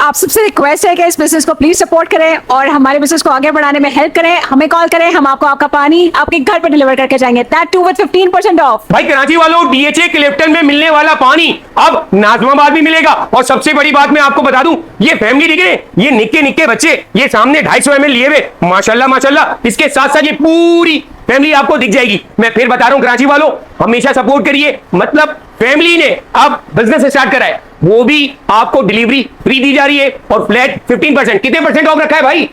आप सबसे रिक्वेस्ट है कि इस बिजनेस को प्लीज सपोर्ट करें और हमारे बिजनेस को आगे बढ़ाने में हेल्प करें। हमें कॉल करें, हम आपको आपका पानी आपके घर पर डिलीवर करके जाएंगे, दैट टू विद 15% ऑफ। भाई कराची वालों, डीएचए क्लिफ्टन में मिलने वाला पानी अब नाजमाबाद भी मिलेगा। और सबसे बड़ी बात मैं आपको बता दूं, ये फैमिली दिख रहे, ये निक्के निक्के बच्चे, ये सामने 250 ml लिए हुए, माशाल्लाह माशाल्लाह। इसके साथ साथ ये पूरी फैमिली आपको दिख जाएगी। मैं फिर बता रहा हूं, कराची वालों हमेशा सपोर्ट करिए। मतलब फैमिली ने अब बिजनेस स्टार्ट करा है, वो भी आपको डिलीवरी फ्री दी जा रही है और फ्लैट 15%। कितने परसेंट ऑफ रखा है भाई?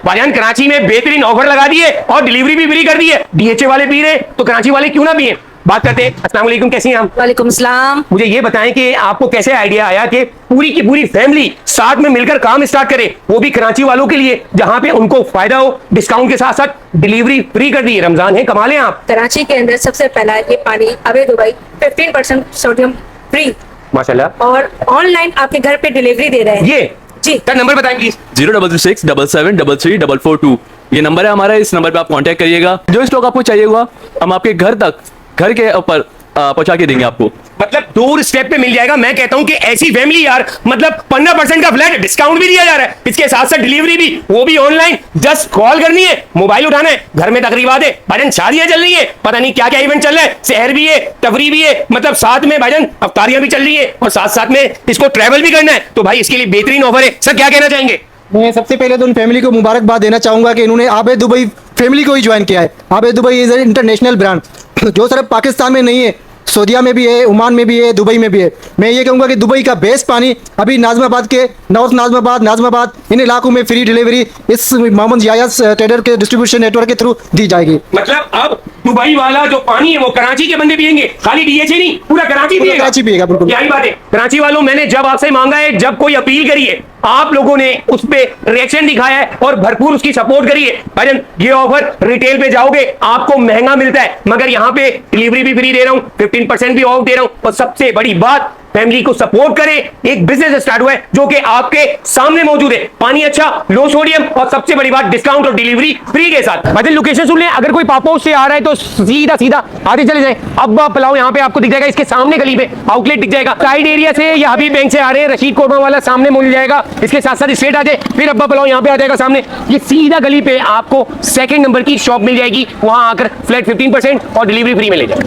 भाईजान कराची में बेहतरीन ऑफर लगा दिए और डिलीवरी भी फ्री कर दी है। डीएचए वाले पी रहे तो कराची वाले क्यों ना पिए। बात करते हैं। अस्सलाम वालेकुम, कैसी हैं आप? वालेकुम सलाम। मुझे ये बताएं कि आपको कैसे आइडिया आया कि पूरी की पूरी फैमिली साथ में मिलकर काम स्टार्ट करे, वो भी कराची वालों के लिए, जहां पे उनको फायदा हो, डिस्काउंट के साथ साथ डिलीवरी फ्री कर दी। रमजान है, कमाल हैं आप। कराची के अंदर सबसे पहला ये पानी अवे दुबई 15% सोडियम फ्री माशाल्लाह। और ऑनलाइन आपके घर पे डिलीवरी दे रहे हैं। ये जी का नंबर बताएं प्लीज। 06677333442 ये नंबर है हमारा। इस नंबर पे आप कांटेक्ट करिएगा। जो स्टॉक आपको चाहिए होगा हम आपके घर तक, घर के ऊपर पहुंचा के देंगे आपको। मतलब दूर स्टेप पे मिल जाएगा। मैं कहता हूं कि ऐसी फैमिली यार, मतलब 15% का फ्लैट डिस्काउंट भी दिया जा रहा है, इसके साथ साथ डिलीवरी भी, वो भी ऑनलाइन। जस्ट कॉल करनी है, मोबाइल उठाना है, घर में तकरीबात है, भाईजान शादियां चल रही है, पता नहीं क्या क्या इवेंट चल रहा है, शहर भी है, तफरी भी है, मतलब साथ में भाईजान अफ्तारियां भी चल रही है और साथ साथ में इसको ट्रैवल भी करना है। तो भाई इसके लिए बेहतरीन ऑफर है। सर क्या कहना चाहेंगे? मैं सबसे पहले तो उन फैमिली को मुबारकबाद देना चाहूंगा कि इन्होंने आबे दुबई फैमिली को ही ज्वाइन किया है। आबे Dubai is a international brand जो सिर्फ पाकिस्तान में नहीं है, सऊदीया में भी है, ओमान में भी है, दुबई में भी है। मैं ये कहूँगा कि दुबई का बेस्ट पानी अभी नाजमाबाद के नॉर्थ नाजमाबाद इन इलाकों में फ्री डिलीवरी इस मोहम्मद यायास ट्रेडर के डिस्ट्रीब्यूशन नेटवर्क के थ्रू दी जाएगी। मतलब अब दुबई वाला जो पानी है वो कराची के बंदे पिएंगे, खाली डीएचए नहीं, पूरा कराची पिएगा। कराची पिएगा, बिल्कुल यही बात है। कराची वालों, मैंने जब आपसे मांगा है, जब कोई अपील करी है, आप लोगों ने उस पे रिएक्शन दिखाया है और भरपूर उसकी सपोर्ट करी है। भाईजान ये ऑफर रिटेल पे जाओगे आपको महंगा मिलता है, मगर यहाँ पे डिलीवरी भी फ्री दे रहा हूँ, 15% भी ऑफ दे रहा हूँ। और सबसे बड़ी बात, फैमिली को सपोर्ट करें। एक बिजनेस स्टार्ट हुआ है जो कि आपके सामने मौजूद है, पानी अच्छा, लो सोडियम और सबसे बड़ी बात डिस्काउंट और डिलीवरी फ्री के साथ। भाई लोकेशन सुन लें, अगर कोई पापोश से आ रहा है तो सीधा सीधा आगे चले जाए। अब्बा पुलाव यहाँ पे आपको दिख जाएगा, इसके सामने गली पे आउटलेट दिख जाएगा। साइड एरिया से या हबीब बैंक से आ रहे हैं, रशीद कोरमा वाला सामने मिल जाएगा, इसके साथ साथ स्ट्रेट आ जाए, फिर अब्बा पुलाव यहाँ पे आ जाएगा सामने। ये सीधा गली पे आपको सेकंड नंबर की शॉप मिल जाएगी, वहां आकर फ्लैट 15% और डिलीवरी फ्री में ले जाए।